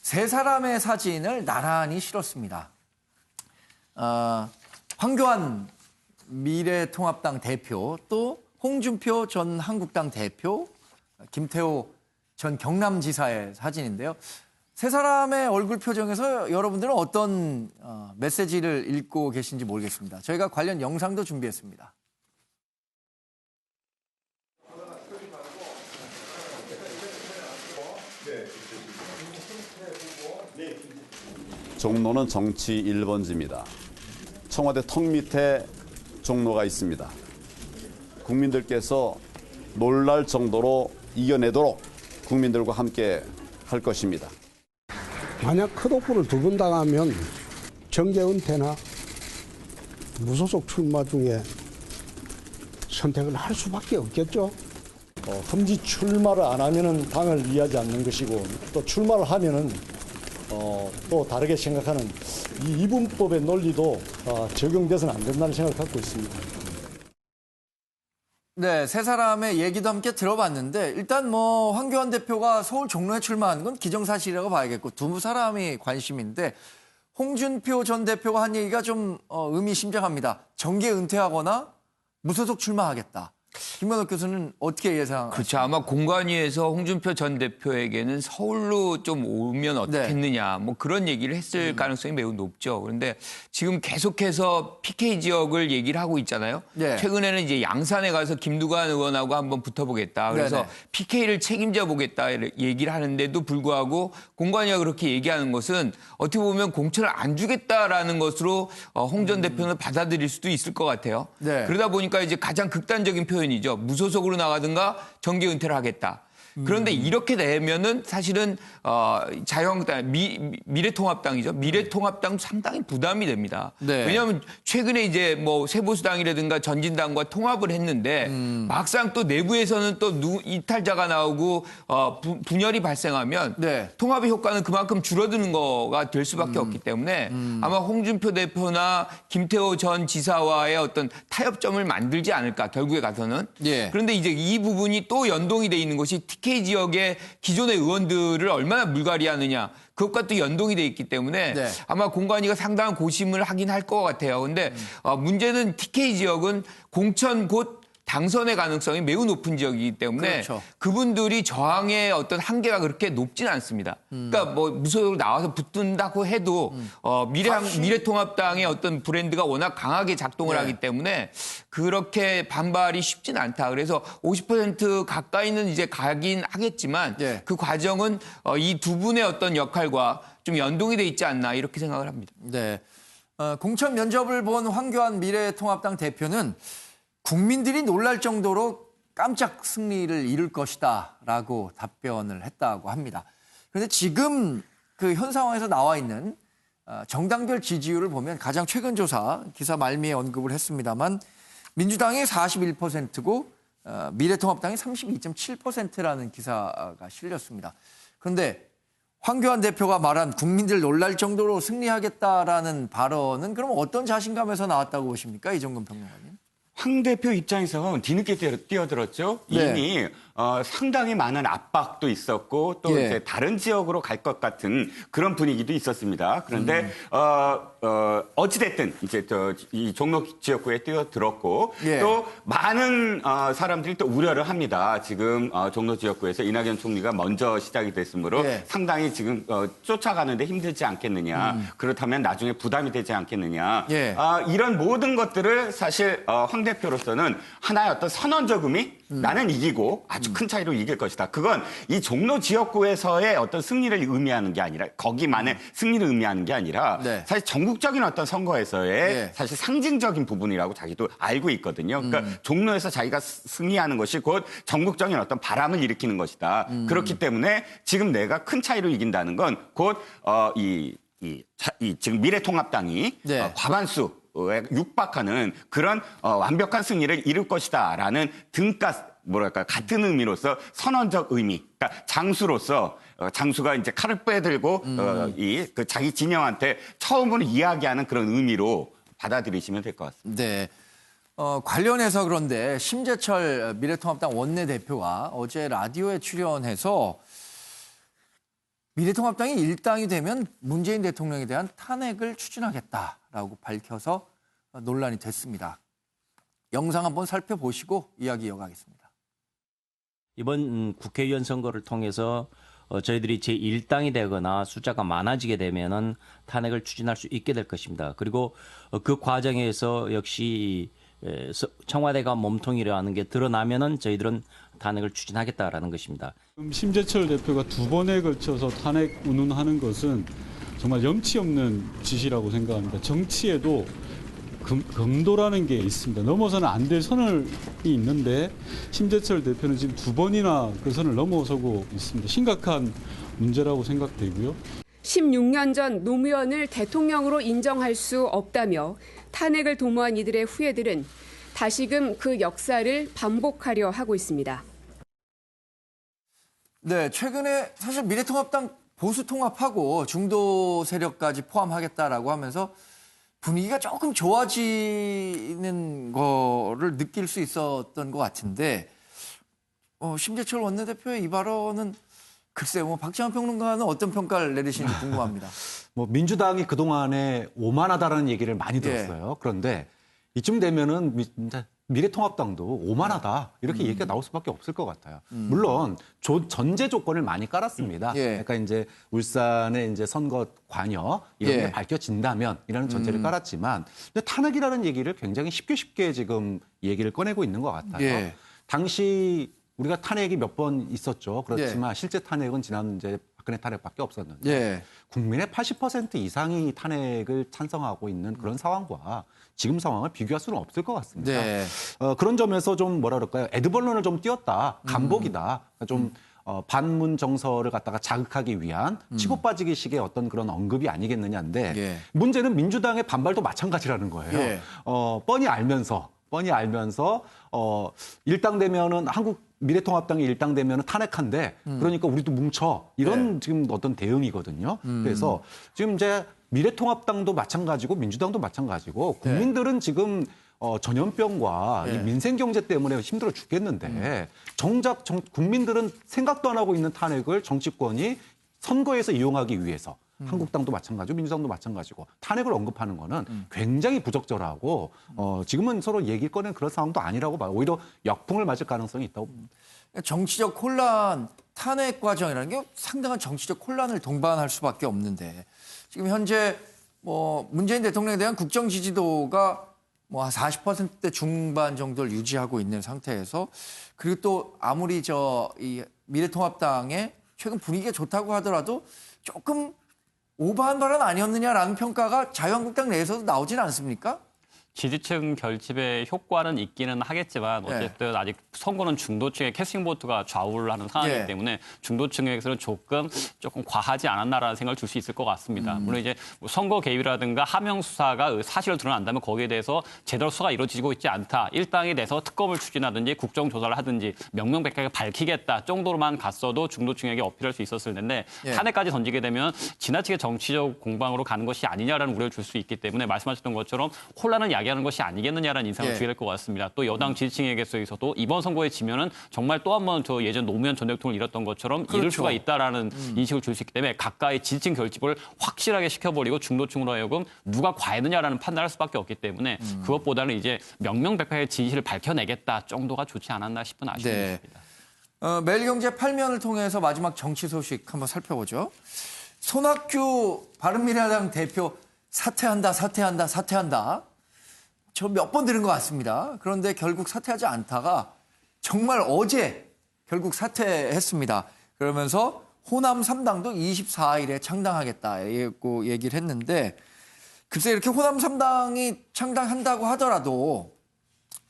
세 사람의 사진을 나란히 실었습니다. 황교안 미래통합당 대표, 또 홍준표 전 한국당 대표, 김태호 전 경남지사의 사진인데요. 세 사람의 얼굴 표정에서 여러분들은 어떤 메시지를 읽고 계신지 모르겠습니다. 저희가 관련 영상도 준비했습니다. 종로는 정치 1번지입니다. 청와대 턱 밑에 종로가 있습니다. 국민들께서 놀랄 정도로 이겨내도록 국민들과 함께 할 것입니다. 만약 컷오프를 두 번 당하면 정계 은퇴나 무소속 출마 중에 선택을 할 수밖에 없겠죠. 험지 출마를 안 하면은 당을 위하지 않는 것이고, 또 출마를 하면은 또 다르게 생각하는 이 이분법의 논리도 적용돼서는 안 된다는 생각을 갖고 있습니다. 네, 세 사람의 얘기도 함께 들어봤는데 일단 뭐 황교안 대표가 서울 종로에 출마하는 건 기정사실이라고 봐야겠고 두 사람이 관심인데 홍준표 전 대표가 한 얘기가 좀 의미심장합니다. 정계 은퇴하거나 무소속 출마하겠다. 김건욱 교수는 어떻게 예상하십니까? 그렇죠. 아마 공관위에서 홍준표 전 대표에게는 서울로 좀 오면 어떻겠느냐, 뭐 그런 얘기를 했을 가능성이 매우 높죠. 그런데 지금 계속해서 PK 지역을 얘기를 하고 있잖아요. 네. 최근에는 이제 양산에 가서 김두관 의원하고 한번 붙어보겠다. 그래서 네네. PK를 책임져 보겠다 얘기를 하는데도 불구하고 공관위가 그렇게 얘기하는 것은 어떻게 보면 공천을 안 주겠다라는 것으로 홍 전 대표는 받아들일 수도 있을 것 같아요. 네. 그러다 보니까 이제 가장 극단적인 표현이죠. 무소속으로 나가든가 정계 은퇴를 하겠다. 그런데 이렇게 되면은 사실은 자유한국당 미래통합당이죠. 미래통합당 상당히 부담이 됩니다. 네. 왜냐하면 최근에 이제 뭐 새보수당이라든가 전진당과 통합을 했는데 막상 또 내부에서는 또 이탈자가 나오고 분열이 발생하면 네. 통합의 효과는 그만큼 줄어드는 거가 될 수밖에 없기 때문에 아마 홍준표 대표나 김태호 전 지사와의 어떤 타협점을 만들지 않을까 결국에 가서는. 예. 그런데 이제 이 부분이 또 연동이 돼 있는 것이 TK 지역의 기존의 의원들을 얼마나 물갈이하느냐. 그것과 또 연동이 돼 있기 때문에 네. 아마 공관위가 상당한 고심을 하긴 할 것 같아요. 그런데 문제는 TK 지역은 공천 곧 당선의 가능성이 매우 높은 지역이기 때문에 그렇죠. 그분들이 저항의 어떤 한계가 그렇게 높지는 않습니다. 그러니까 뭐 무소속으로 나와서 붙는다고 해도 미래통합당의 어떤 브랜드가 워낙 강하게 작동을 네. 하기 때문에 그렇게 반발이 쉽지는 않다. 그래서 50% 가까이는 이제 가긴 하겠지만 네. 그 과정은 이 두 분의 어떤 역할과 좀 연동이 돼 있지 않나 이렇게 생각을 합니다. 네. 공천 면접을 본 황교안 미래통합당 대표는 국민들이 놀랄 정도로 깜짝 승리를 이룰 것이다라고 답변을 했다고 합니다. 그런데 지금 그 현 상황에서 나와 있는 정당별 지지율을 보면 가장 최근 조사 기사 말미에 언급을 했습니다만 민주당이 41%고 미래통합당이 32.7%라는 기사가 실렸습니다. 그런데 황교안 대표가 말한 국민들 놀랄 정도로 승리하겠다라는 발언은 그럼 어떤 자신감에서 나왔다고 보십니까? 이종근 평론가님. 황 대표 입장에서는 뒤늦게 뛰어들었죠. 네. 이미 상당히 많은 압박도 있었고 또 예. 이제 다른 지역으로 갈 것 같은 그런 분위기도 있었습니다. 그런데 어찌됐든 이제 이 종로 지역구에 뛰어들었고 예. 또 많은 사람들이 또 우려를 합니다. 지금 종로 지역구에서 이낙연 총리가 먼저 시작이 됐으므로 예. 상당히 지금 쫓아가는데 힘들지 않겠느냐. 그렇다면 나중에 부담이 되지 않겠느냐. 예. 이런 모든 것들을 사실 황 대표로서는 하나의 어떤 선언적 의미? 나는 이기고 아주 큰 차이로 이길 것이다. 그건 이 종로 지역구에서의 어떤 승리를 의미하는 게 아니라 거기만의 승리를 의미하는 게 아니라 네. 사실 전국적인 어떤 선거에서의 네. 사실 상징적인 부분이라고 자기도 알고 있거든요. 그러니까 종로에서 자기가 승리하는 것이 곧 전국적인 어떤 바람을 일으키는 것이다. 그렇기 때문에 지금 내가 큰 차이로 이긴다는 건 곧 지금 미래통합당이 네. 과반수 육박하는 그런 완벽한 승리를 이룰 것이다라는 같은 의미로서 선언적 의미, 그러니까 장수로서 장수가 이제 칼을 빼들고 그 자기 진영한테 처음으로 이야기하는 그런 의미로 받아들이시면 될 것 같습니다. 네. 관련해서 그런데 심재철 미래통합당 원내대표가 어제 라디오에 출연해서 미래통합당이 일당이 되면 문재인 대통령에 대한 탄핵을 추진하겠다라고 밝혀서 논란이 됐습니다. 영상 한번 살펴보시고 이야기 이어가겠습니다. 이번 국회의원 선거를 통해서 저희들이 제1당이 되거나 숫자가 많아지게 되면은 탄핵을 추진할 수 있게 될 것입니다. 그리고 그 과정에서 역시 청와대가 몸통이라는 게 드러나면은 저희들은 탄핵을 추진하겠다라는 것입니다. 심재철 대표가 2번에 걸쳐서 탄핵 운운하는 것은 정말 염치 없는 짓이라고 생각합니다. 정치에도 금도라는 게 있습니다. 넘어서는 안 될 선이 있는데 심재철 대표는 지금 2번이나 그 선을 넘어서고 있습니다. 심각한 문제라고 생각되고요. 16년 전 노무현을 대통령으로 인정할 수 없다며 탄핵을 도모한 이들의 후예들은 다시금 그 역사를 반복하려 하고 있습니다. 네, 최근에 사실 미래통합당 보수 통합하고 중도 세력까지 포함하겠다라고 하면서 분위기가 조금 좋아지는 거를 느낄 수 있었던 것 같은데 심재철 원내대표의 이 발언은 글쎄요, 박지원 평론가는 어떤 평가를 내리시는지 궁금합니다. 민주당이 그동안에 오만하다라는 얘기를 많이 들었어요. 그런데 이쯤 되면은 미래통합당도 오만하다 이렇게 얘기가 나올 수밖에 없을 것 같아요. 물론 전제 조건을 많이 깔았습니다. 그러니까 이제 울산의 이제 선거 관여 이런 게 밝혀진다면 이라는 전제를 깔았지만 탄핵이라는 얘기를 굉장히 쉽게 지금 얘기를 꺼내고 있는 것 같아요. 당시 우리가 탄핵이 몇 번 있었죠. 그렇지만 실제 탄핵은 지난 이제 박근혜 탄핵밖에 없었는데 국민의 80% 이상이 탄핵을 찬성하고 있는 그런 상황과 지금 상황을 비교할 수는 없을 것 같습니다. 그런 점에서 좀 뭐라 그럴까요? 에드벌론을 좀 띄웠다. 간복이다. 좀 반문 정서를 갖다가 자극하기 위한 치고 빠지기식의 어떤 그런 언급이 아니겠느냐인데 문제는 민주당의 반발도 마찬가지라는 거예요. 뻔히 알면서 일당되면은 미래통합당이 일당되면 탄핵한데 그러니까 우리도 뭉쳐 이런 지금 어떤 대응이거든요. 그래서 지금 이제 미래통합당도 마찬가지고 민주당도 마찬가지고 국민들은 지금 전염병과 이 민생 경제 때문에 힘들어 죽겠는데 정작 국민들은 생각도 안 하고 있는 탄핵을 정치권이 선거에서 이용하기 위해서 한국당도 마찬가지고 민주당도 마찬가지고 탄핵을 언급하는 거는 굉장히 부적절하고 지금은 서로 얘기 꺼낸 그런 상황도 아니라고 봐요. 오히려 역풍을 맞을 가능성이 있다고 봅니다. 정치적 혼란, 탄핵 과정이라는 게 상당한 정치적 혼란을 동반할 수밖에 없는데 지금 현재 문재인 대통령에 대한 국정 지지도가 40%대 중반 정도를 유지하고 있는 상태에서 그리고 또 아무리 이 미래통합당의 최근 분위기가 좋다고 하더라도 조금 오버한 발언 아니었느냐라는 평가가 자유한국당 내에서도 나오진 않습니까? 지지층 결집의 효과는 있기는 하겠지만 어쨌든 아직 선거는 중도층의 캐스팅보트가 좌우를 하는 상황이기 때문에 중도층에서는 조금 과하지 않았나라는 생각을 줄 수 있을 것 같습니다. 물론 이제 선거 개입이라든가 하명 수사가 사실을 드러난다면 거기에 대해서 제대로 수사가 이루어지고 있지 않다. 일당에 대해서 특검을 추진하든지 국정조사를 하든지 명명백백하게 밝히겠다 정도로만 갔어도 중도층에게 어필할 수 있었을 텐데 탄핵까지 던지게 되면 지나치게 정치적 공방으로 가는 것이 아니냐라는 우려를 줄 수 있기 때문에 말씀하셨던 것처럼 혼란은 야기하는 것이 아니겠느냐라는 인상을 주게 될 것 같습니다. 또 여당 지지층에게서도 이번 선거에 지면은 정말 또 한 번 저 예전 노무현 전 대통령을 잃었던 것처럼 잃을 수가 있다라는 인식을 줄 수 있기 때문에 가까이 지지층 결집을 확실하게 시켜버리고 중도층으로 하여금 누가 과했느냐라는 판단을 할 수밖에 없기 때문에 그것보다는 이제 명명백백하게 지지를 밝혀내겠다 정도가 좋지 않았나 싶은 아쉬움이 있습니다. 매일경제 8면을 통해서 마지막 정치 소식 한번 살펴보죠. 손학규 바른미래당 대표 사퇴한다. 저 몇 번 들은 것 같습니다. 그런데 결국 사퇴하지 않다가 정말 어제 결국 사퇴했습니다. 그러면서 호남 3당도 24일에 창당하겠다고 얘기를 했는데 글쎄 이렇게 호남 3당이 창당한다고 하더라도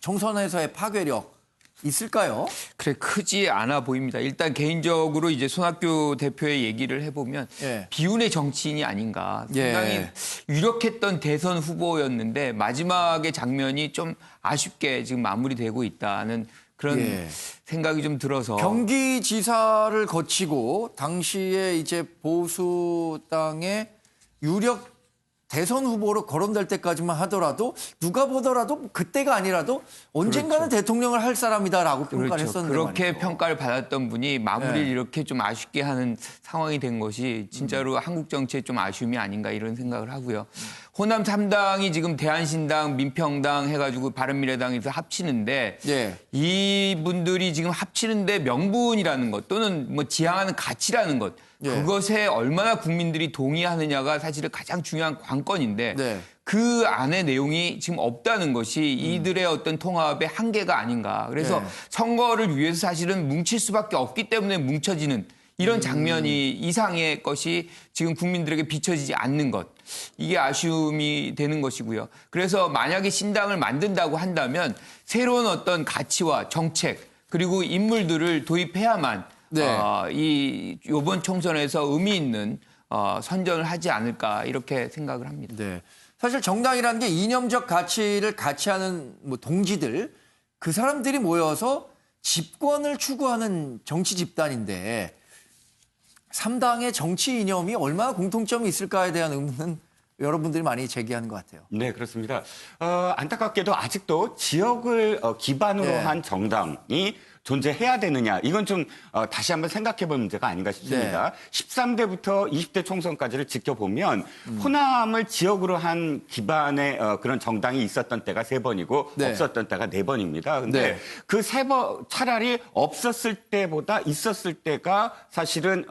정선에서의 파괴력 있을까요? 그래 크지 않아 보입니다. 일단 개인적으로 이제 손학규 대표의 얘기를 해보면 비운의 정치인이 아닌가. 상당히 유력했던 대선 후보였는데 마지막의 장면이 좀 아쉽게 지금 마무리되고 있다는 그런 생각이 좀 들어서 경기지사를 거치고 당시에 이제 보수당의 유력 대선 후보로 거론될 때까지만 하더라도 누가 보더라도 그때가 아니라도 언젠가는 대통령을 할 사람이다라고 평가를 했었는데 그렇게 말이죠. 평가를 받았던 분이 마무리를 네. 이렇게 좀 아쉽게 하는 상황이 된 것이 진짜로 한국 정치의 좀 아쉬움이 아닌가 이런 생각을 하고요. 호남 3당이 지금 대한신당, 민평당 해가지고 바른미래당에서 합치는데 예. 이분들이 지금 합치는데 명분이라는 것 또는 뭐 지향하는 가치라는 것 예. 그것에 얼마나 국민들이 동의하느냐가 사실은 가장 중요한 관건인데 네. 그 안에 내용이 지금 없다는 것이 이들의 어떤 통합의 한계가 아닌가. 그래서 네. 선거를 위해서 사실은 뭉칠 수밖에 없기 때문에 뭉쳐지는 이런 장면이 이상의 것이 지금 국민들에게 비춰지지 않는 것. 이게 아쉬움이 되는 것이고요. 그래서 만약에 신당을 만든다고 한다면 새로운 어떤 가치와 정책 그리고 인물들을 도입해야만 네. 이번 총선에서 의미 있는 선전을 하지 않을까 이렇게 생각을 합니다. 네. 사실 정당이라는 게 이념적 가치를 같이 하는 뭐 동지들 그 사람들이 모여서 집권을 추구하는 정치 집단인데 3당의 정치 이념이 얼마나 공통점이 있을까에 대한 의문은 여러분들이 많이 제기하는 것 같아요. 네, 그렇습니다. 안타깝게도 아직도 지역을 기반으로 네. 한 정당이 존재해야 되느냐. 이건 좀 다시 한번 생각해 볼 문제가 아닌가 싶습니다. 13대부터 20대 총선까지를 지켜보면 호남을 지역으로 한 기반의 그런 정당이 있었던 때가 3번이고 네. 없었던 때가 4번입니다. 근데 네. 그 3번 차라리 없었을 때보다 있었을 때가 사실은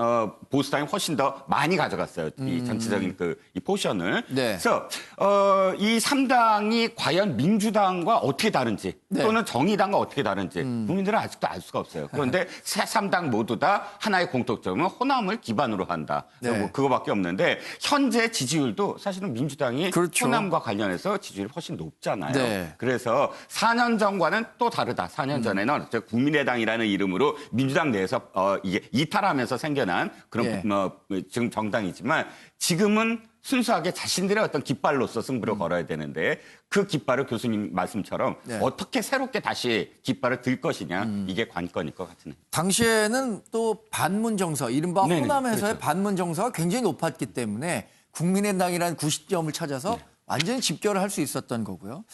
보수당이 훨씬 더 많이 가져갔어요. 이 전체적인 이 포션을. 네. 그래서 이 3당이 과연 민주당과 어떻게 다른지 네. 또는 정의당과 어떻게 다른지 국민들은 아직도 알 수가 없어요. 그런데 3당 모두 다 하나의 공통점은 호남을 기반으로 한다. 네. 뭐 그거밖에 없는데 현재 지지율도 사실은 민주당이 그렇죠. 호남과 관련해서 지지율이 훨씬 높잖아요. 네. 그래서 4년 전과는 또 다르다. 4년 전에는 국민의당이라는 이름으로 민주당 내에서 이게 이탈하면서 생겨난 그런 예. 지금 정당이지만 지금은 순수하게 자신들의 어떤 깃발로서 승부를 걸어야 되는데 그 깃발을 교수님 말씀처럼 네. 어떻게 새롭게 다시 깃발을 들 것이냐 이게 관건일 것 같은. 당시에는 또 반문 정서, 이른바 네네, 호남에서의 그렇죠. 반문 정서가 굉장히 높았기 때문에 국민의당이라는 90점을 찾아서 완전히 집결을 할 수 있었던 거고요.